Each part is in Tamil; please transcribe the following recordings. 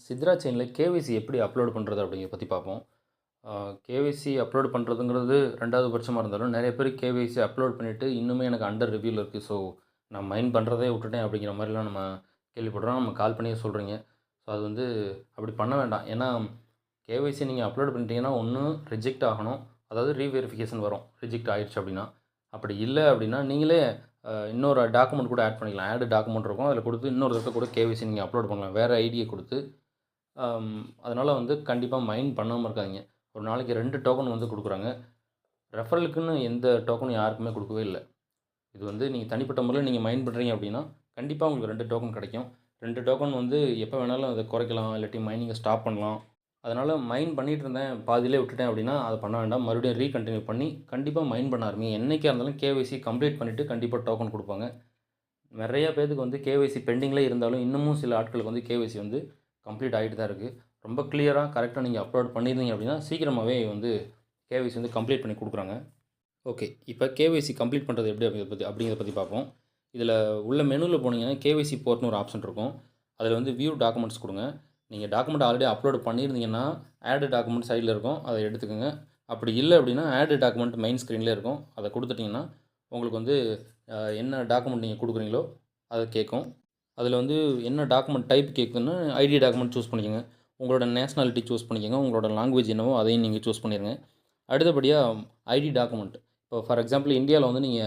சித்ரா செயினில் கேவைசி எப்படி அப்லோட் பண்ணுறது அப்படிங்கிறத பற்றி பார்ப்போம். கேவைசி அப்லோட் பண்ணுறதுங்கிறது 2வது பட்சமா இருந்தாலும், நெறைய பேர் கேவைசி அப்லோட் பண்ணிவிட்டு இன்னுமே எனக்கு அண்டர் ரிவ்யூல இருக்குது. ஸோ நான் மைண்ட் பண்ணுறதே விட்டுட்டேன் அப்படிங்கிற மாதிரிலாம் நம்ம கேள்விப்படுறோம். நம்ம கால் பண்ணியே சொல்கிறீங்க. ஸோ அது வந்து அப்படி பண்ண வேண்டாம். ஏன்னா கேவைசி நீங்கள் அப்லோட் பண்ணிட்டீங்கன்னா, ஒண்ணு ரிஜெக்ட் ஆகணும். அதாவது ரீவெரிஃபிகேஷன் வரும். ரிஜெக்ட் ஆயிடுச்சு அப்படின்னா. அப்படி இல்ல அப்படின்னா, நீங்களே இன்னொரு டாக்குமெண்ட் கூட ஆட் பண்ணிக்கலாம். ஆட் டாக்குமெண்ட் இருக்கும். அதில குடுத்து இன்னொரு தடவ கூட கேவைசி நீங்க அப்லோட் பண்ணலாம். வேற ஐடிய குடுத்து அதனால வந்து கண்டிப்பா மைண்ட் பண்ணாம இருக்காதீங்க. ஒரு நாளைக்கு 2 டோக்கன் வந்து குடுக்குறாங்க. ரெஃபரலுக்குன்னு எந்த டோக்கனும் யாருக்குமே குடுக்கவே இல்ல. இது வந்து நீங்க தனிப்பட்ட முறையில நீங்க மைண்ட் பண்றீங்க அப்டின்னா, கண்டிப்பா உங்களுக்கு 2 டோக்கன் கிடைக்கும். 2 டோக்கன் வந்து எப்ப வேணாலும் அத குறைக்கலாம். இல்லாட்டி மைனிங்க ஸ்டாப் பண்ணலாம். அதனால மைண்ட் பண்ணிட்டு இருந்தேன், பாதியிலே விட்டுட்டேன் அப்டின்னா, அத பண்ண வேண்டாம். மறுபடியும் ரீகன்டின்யூ பண்ணி கண்டிப்பா மைண்ட் பண்ண ஆரம்பிங்க. என்னைக்கா இருந்தாலும் கேவைசி கம்ப்ளீட் பண்ணிட்டு கண்டிப்பா டோக்கன் குடுப்பாங்க. நெறைய பேத்துக்கு வந்து கேவைசி பெண்டிங்லே இருந்தாலும், இன்னமும் சில ஆட்களுக்கு வந்து கேவைசி வந்து கம்ப்ளீட் ஆயிட்டு தான் இருக்கு. ரொம்ப கிளியரா, கரெக்ட்டா நீங்க அப்லோட் பண்ணியிருந்தீங்க அப்டின்னா, சீக்கிரமாவே வந்து கேவைசி வந்து கம்ப்ளீட் பண்ணி குடுக்குறாங்க. ஓகே. இப்ப கேவைசி கம்ப்ளீட் பண்றது எப்படி அப்படிங்கிறத பத்தி பார்ப்போம். இதில உள்ள மெனுல போனீங்கன்னா, கேவைசி போர்ட்ன்னு ஒரு ஆப்ஷன் இருக்கும். அதில வந்து வியூ டாக்குமெண்ட்ஸ் குடுங்க. நீங்க டாக்குமெண்ட் ஆல்ரெடி அப்லோட் பண்ணியிருந்தீங்கன்னா, ஆட் டாக்குமெண்ட் சைட்ல இருக்கும். அத எடுத்துக்கங்க. அப்படி இல்ல அப்படின்னா, ஆட் டாக்குமெண்ட் மெயின் ஸ்க்ரீன்லயே இருக்கும். அத குடுத்துட்டீங்கன்னா, உங்களுக்கு வந்து என்ன டாக்குமெண்ட் நீங்க குடுக்குறீங்களோ, அத கேட்கும். அதில வந்து என்ன டாக்குமெண்ட் டைப் கேட்குதுன்னா, ஐடி டாக்குமெண்ட் சூஸ் பண்ணிக்கங்க. உங்களோட நேஷனாலிட்டி சூஸ் பண்ணிக்கங்க. உங்களோட லாங்குவேஜ் என்னவோ அதையும் நீங்க சூஸ் பண்ணிருங்க. அடுத்தபடியா ஐடி டாக்குமெண்ட். இப்போ ஃபார் எக்ஸாம்பிள் இந்தியால வந்து நீங்க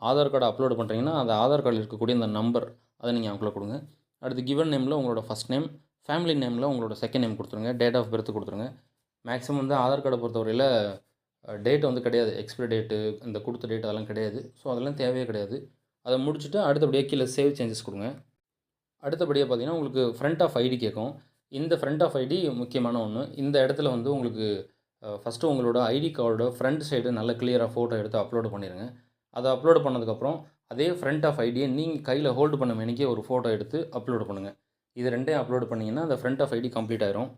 ஆதார் கார்டு அப்லோட் பண்றீங்கன்னா, அந்த ஆதார் கார்டுல இருக்கக்கூடிய அந்த நம்பர், அத நீங்க அப்லோட் குடுங்க. அடுத்து கிவன் நேம்ல உங்களோட ஃபர்ஸ்ட் நேம், ஃபேமிலி நேம்ல உங்களோட செகண்ட் நேம் குடுத்துருங்க. டேட் ஆஃப் பர்த் குடுத்துருங்க. மேக்ஸிமம் வந்து ஆதார் கார்ட பொறுத்தவரையில டேட் வந்து கிடையாது. எக்ஸ்பைரி டேட்டு, இந்த குடுத்த டேட் அதெல்லாம் கிடையாது. ஸோ அதெல்லாம் தேவையே கிடையாது. அத முடிச்சுட்டு அடுத்தபடியா கீழ சேவ் சேஞ்சஸ் குடுங்க. அடுத்தபடியா பார்த்தீங்கன்னா, உங்களுக்கு ஃப்ரண்ட் ஆஃப் ஐடி கேட்கும். இந்த ஃப்ரண்ட் ஆஃப் ஐடி முக்கியமான ஒண்ணு. இந்த இடத்துல வந்து உங்களுக்கு ஃபர்ஸ்ட்டு உங்களோட ஐடி கார்டோட ஃப்ரண்ட் சைடு நல்ல கிளியரா ஃபோட்டோ எடுத்து அப்லோட் பண்ணிருங்க. அத அப்லோட் பண்ணதுக்கப்புறம், அதே ஃப்ரண்ட் ஆஃப் ஐடிய நீங்க கையில ஹோல்டு பண்ண மேனிக்கே ஒரு ஃபோட்டோ எடுத்து அப்லோட் பண்ணுங்க. இது 2யும் அப்லோட் பண்ணீங்கன்னா, அந்த ஃப்ரண்ட் ஆஃப் ஐடி கம்ப்ளீட் ஆயிரும்.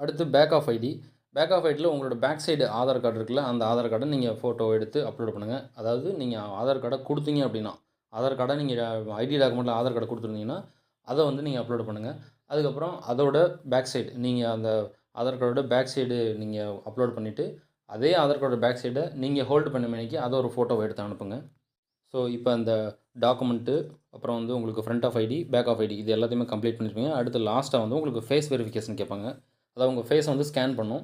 அடுத்து back of ID. Back of ஐடில உங்களோட பேக் சைடு ஆதார் கார்டு இருக்குல்ல, அந்த ஆதார் கார்ட நீங்க ஃபோட்டோ எடுத்து அப்லோட் பண்ணுங்க. அதாவது நீங்க ஆதார் கார்ட குடுத்தீங்க அப்டின்னா, ஆதார் கார்ட நீங்க ஐடி டாக்குமெண்ட்ல ஆதார் கார்ட குடுத்துருந்தீங்கன்னா, அத வந்து நீங்க அப்லோட் பண்ணுங்க. அதுக்கப்புறம் அதோட பேக் சைடு நீங்க அந்த ஆதார் கார்டோட பேக் சைடு நீங்க அப்லோட் பண்ணிட்டு, அதே ஆதார் கார்டோட பேக் சைட நீங்க ஹோல்டு பண்ண மேனிக்கு அத ஒரு ஃபோட்டோவ எடுத்து அனுப்புங்க. ஸோ, இப்ப அந்த டாக்குமெண்ட்டு, அப்புறம் வந்து உங்களுக்கு front of ID, back of ID இது எல்லாத்தையுமே கம்ப்ளீட் பண்ணியிருப்பீங்க. அடுத்து லாஸ்ட்டா வந்து உங்களுக்கு ஃபேஸ் வெரிஃபிகேஷன் கேட்பாங்க. அதாவது உங்க ஃபேஸ வந்து ஸ்கேன் பண்ணும்.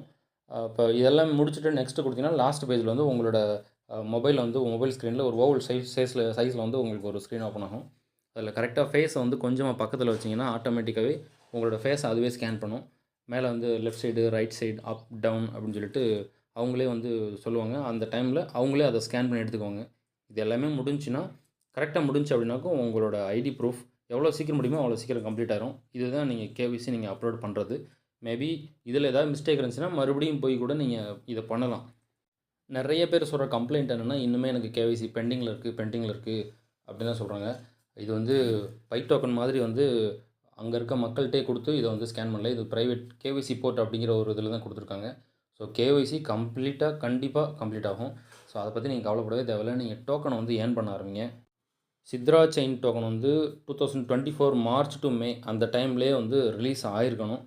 இப்ப இதெல்லாம் முடிச்சுட்டு நெக்ஸ்ட் குடுத்தீங்கன்னா, லாஸ்ட் பேஜ்ல வந்து உங்களோட மொபைல்ல வந்து மொபைல் ஸ்க்ரீன்ல ஒரு ஓவல் சைஸ்ல வந்து உங்களுக்கு ஒரு ஸ்க்ரீன் ஓப்பன் ஆகும். அதில கரெக்ட்டா ஃபேஸ வந்து கொஞ்சமா பக்கத்தில வச்சீங்கன்னா, ஆட்டோமேட்டிக்காவே உங்களோட ஃபேஸ அதுவே ஸ்கேன் பண்ணும். மேல வந்து லெஃப்ட் சைடு, ரைட் சைடு, அப், டவுன் அப்படின்னு சொல்லிட்டு அவங்களே வந்து சொல்லுவாங்க. அந்த டைம்ல அவங்களே அத ஸ்கேன் பண்ணி எடுத்துக்குவாங்க. இது எல்லாமே முடிஞ்சுச்சுன்னா, கரெக்ட்டா முடிஞ்சுச்சு அப்படின்னாக்கும், உங்களோட ஐடி ப்ரூஃப் எவ்வளோ சீக்கிரம் முடியுமோ, அவ்வளோ சீக்கிரம் கம்ப்ளீட் ஆயிரும். இதுதான் நீங்க கேவைசி நீங்க அப்லோட் பண்றது. மேபி இதில ஏதாவது மிஸ்டேக் இருந்துச்சுன்னா, மறுபடியும் போய் கூட நீங்க இத பண்ணலாம். நெறைய பேர் சொல்ற கம்ப்ளைண்ட் என்னன்னா, இன்னுமே எனக்கு கேவைசி பெண்டிங்ல இருக்கு அப்படின்னு தான் சொல்றாங்க. இது வந்து பைப் டோக்கன் மாதிரி வந்து அங்க இருக்க மக்கள்ட்டயே குடுத்து இத வந்து ஸ்கேன் பண்ணல. இது பிரைவேட் கேவைசி போர்ட் அப்படிங்கிற ஒரு இதில தான் குடுத்துருக்காங்க. ஸோ கேவைசி கண்டிப்பா கம்ப்ளீட் ஆகும். ஸோ அத பத்தி நீங்க கவலைப்படவே தேவையில்ல. நீங்க டோக்கன வந்து ஏர்ன் பண்ண ஆரம்பிங்க. சித்ரா செயின் டோக்கன் வந்து 2024 மார்ச் டூ மே அந்த டைம்லயே வந்து ரிலீஸ் ஆயிருக்கணும்.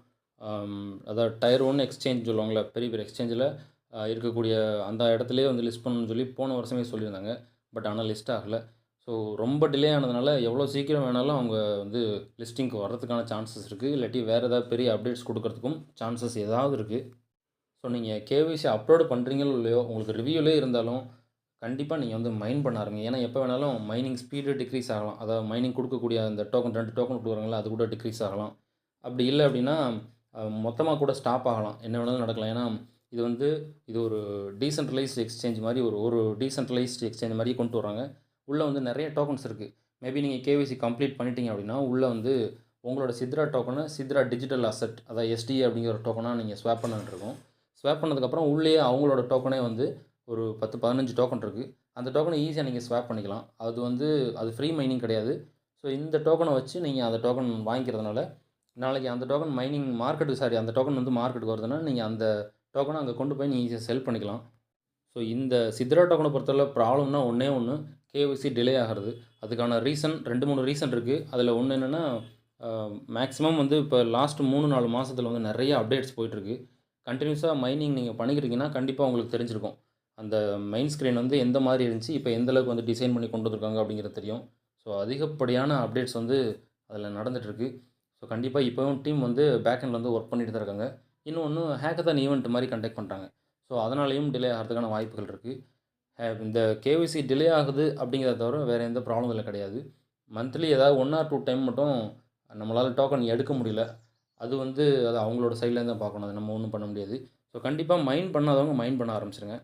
அதாவது டயர் 1 எக்ஸ்சேஞ்ச் சொல்லுவாங்கல்ல, பெரிய பெரிய எக்ஸ்சேஞ்சில இருக்கக்கூடிய அந்த இடத்துலயே வந்து லிஸ்ட் பண்ணணும்னு சொல்லி போன வருஷமே சொல்லியிருந்தாங்க. பட் ஆனா லிஸ்ட் ஆகல. ஸோ ரொம்ப டிலே ஆனதுனால எவ்வளோ சீக்கிரம் வேணாலும் அவங்க வந்து லிஸ்டிங்க்கு வர்றதுக்கான சான்சஸ் இருக்கு. இல்லாட்டி வேற ஏதாவது பெரிய அப்டேட்ஸ் குடுக்கறதுக்கும் சான்சஸ் ஏதாவது இருக்கு. ஸோ நீங்க கேவைசி அப்லோட் பண்றீங்களோ இல்லையோ, உங்களுக்கு ரிவ்யூலயே இருந்தாலும், கண்டிப்பா நீங்க வந்து மைன் பண்ண ஆரம்பிங்க. ஏன்னா, எப்ப வேணாலும் மைனிங் ஸ்பீடு டிக்ரீஸ் ஆகலாம். அதாவது மைனிங் குடுக்கக்கூடிய அந்த டோக்கன் 2 டோக்கன் குடுக்குறாங்கல்ல, அது கூட டிக்ரீஸ் ஆகலாம். அப்படி இல்ல அப்படின்னா, மொத்தமா கூட ஸ்டாப் ஆகலாம். என்ன வேணாலும் நடக்கலாம். ஏன்னா, இது வந்து இது ஒரு டீசென்ட்ரலைஸ்ட் எக்ஸ்சேஞ்ச் மாரி ஒரு ஒரு டீசென்ட்ரலைஸ்ட் எக்ஸ்சேஞ்ச் மாரி கொண்டு வராங்க. உள்ள வந்து நெறைய டோக்கன்ஸ் இருக்கு. மேபி நீங்க கேவைசி கம்ப்ளீட் பண்ணிட்டீங்க அப்படின்னா, உள்ள வந்து உங்களோட சித்ரா டோக்கன சித்ரா டிஜிட்டல் அசெட் அதாவது எஸ்டிஏ அப்படிங்கிற ஒரு டோக்கனா நீங்க ஸ்வாப் பண்ண வேண்டியிருக்கும். ஸ்வாப் பண்ணதுக்கப்புறம் உள்ளேயே அவங்களோட டோக்கனே வந்து ஒரு 10, 15 டோக்கன் இருக்கு. அந்த டோக்கன ஈஸியா நீங்க ஸ்வாப் பண்ணிக்கலாம். அது வந்து அது ஃப்ரீ மைனிங் கிடையாது. ஸோ இந்த டோக்கன வச்சு நீங்க அந்த டோக்கன் வாங்கிக்கிறதுனால, நாளைக்கு அந்த டோக்கன் மைனிங் மார்க்கெட்டுக்கு அந்த டோக்கன் வந்து மார்க்கெட்டுக்கு வருதுன்னா, நீங்க அந்த டோக்கன அங்க கொண்டு போய் நீங்க ஈஸியா செல் பண்ணிக்கலாம். ஸோ இந்த சித்ரா டோக்கன பொறுத்தவரை ப்ராப்ளம்னா ஒண்ணே ஒண்ணு, கேஒய்சி டிலே ஆகுறது. அதுக்கான ரீசன் 2, 3 ரீசன் இருக்கு. அதில ஒண்ணு என்னன்னா, மேக்ஸிமம் வந்து இப்போ லாஸ்ட் 3-4 மாசத்துல வந்து நெறைய அப்டேட்ஸ் போயிட்டுருக்கு. கன்டினியூஸா மைனிங் நீங்க பண்ணிக்கிட்டீங்கன்னா, கண்டிப்பா உங்களுக்கு தெரிஞ்சிருக்கும். அந்த மெயின் ஸ்க்ரீன் வந்து எந்த மாரி இருந்துச்சு, இப்போ எந்த அளவுக்கு வந்து டிசைன் பண்ணி கொண்டு வந்திருக்காங்க அப்படிங்கிறது தெரியும். ஸோ அதிகப்படியான அப்டேட்ஸ் வந்து அதில நடந்துட்டுருக்கு. ஸோ கண்டிப்பா இப்பவும் டீம் வந்து பேக் எண்ட்ல வந்து ஒர்க் பண்ணிட்டு தான் இருக்காங்க. இன்னொன்னு ஹேக்கத்தான் ஈவென்ட் மாரி கண்டக்ட் பண்றாங்க. ஸோ அதனாலேயும் டிலே ஆகறதுக்கான வாய்ப்புகள் இருக்கு. இந்த கேஒய்சி டிலே ஆகுது அப்படிங்கிறத தவிர வேற எந்த ப்ராப்ளமும் இதில கிடையாது. மந்த்லி ஏதாவது 1 ஆர் 2 டைம் மட்டும் நம்மளால டோக்கன் எடுக்க முடியல. அது அவங்களோட சைட்லேருந்து தான் பார்க்கணும். அத நம்ம ஒண்ணும் பண்ண முடியாது. ஸோ கண்டிப்பா மைன் பண்ணாதவங்க மைன் பண்ண ஆரம்பிச்சுருங்க.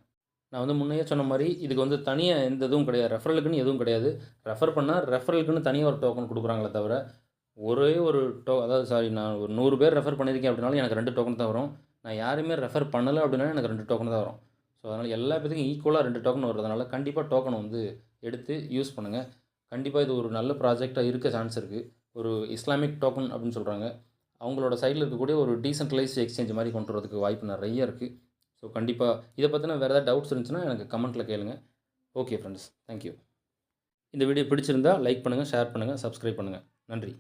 நான் வந்து முன்னயே சொன்ன மாரி, இதுக்கு வந்து தனியா எந்த இதுவும் கிடையாது. ரெஃபரலுக்குன்னு எதுவும் கிடையாது. ரெஃபர் பண்ணா ரெஃபரலுக்குன்னு தனியா ஒரு டோக்கன் குடுக்குறாங்களே தவிர, ஒரே ஒரு அதாவது சாரி நான் ஒரு 100 பேர் ரெஃபர் பண்ணியிருக்கேன் அப்படின்னாலும் எனக்கு 2 டோக்கன் தான் வரும். நான் யாரையுமே ரெஃபர் பண்ணல அப்படின்னாலும் எனக்கு 2 டோக்கன் தான் வரும். ஸோ அதனால எல்லா பேத்துக்கும் ஈக்குவலா 2 டோக்கன் வரதுனால, கண்டிப்பா டோக்கன வந்து எடுத்து யூஸ் பண்ணுங்க. கண்டிப்பா இது ஒரு நல்ல ப்ராஜெக்ட்டா இருக்க சான்ஸ் இருக்கு. ஒரு இஸ்லாமிக் டோக்கன் அப்படின்னு சொல்றாங்க. அவங்களோட சைட்ல இருக்கக்கூடிய ஒரு டீசென்ட்ரலைஸ்ட் எக்ஸ்சேஞ்ச் மாரி கொண்டு வரதுக்கு வாய்ப்பு நெறைய இருக்கு. ஸோ கண்டிப்பா இத பத்தின வேற ஏதாவது டவுட்ஸ் இருந்துச்சுன்னா எனக்கு கமெண்ட்ல கேளுங்க. Okay friends. Thank you. இந்த வீடியோ பிடிச்சிருந்தா லைக் பண்ணுங்க, ஷேர் பண்ணுங்க, சப்ஸ்கிரைப் பண்ணுங்க. நன்றி.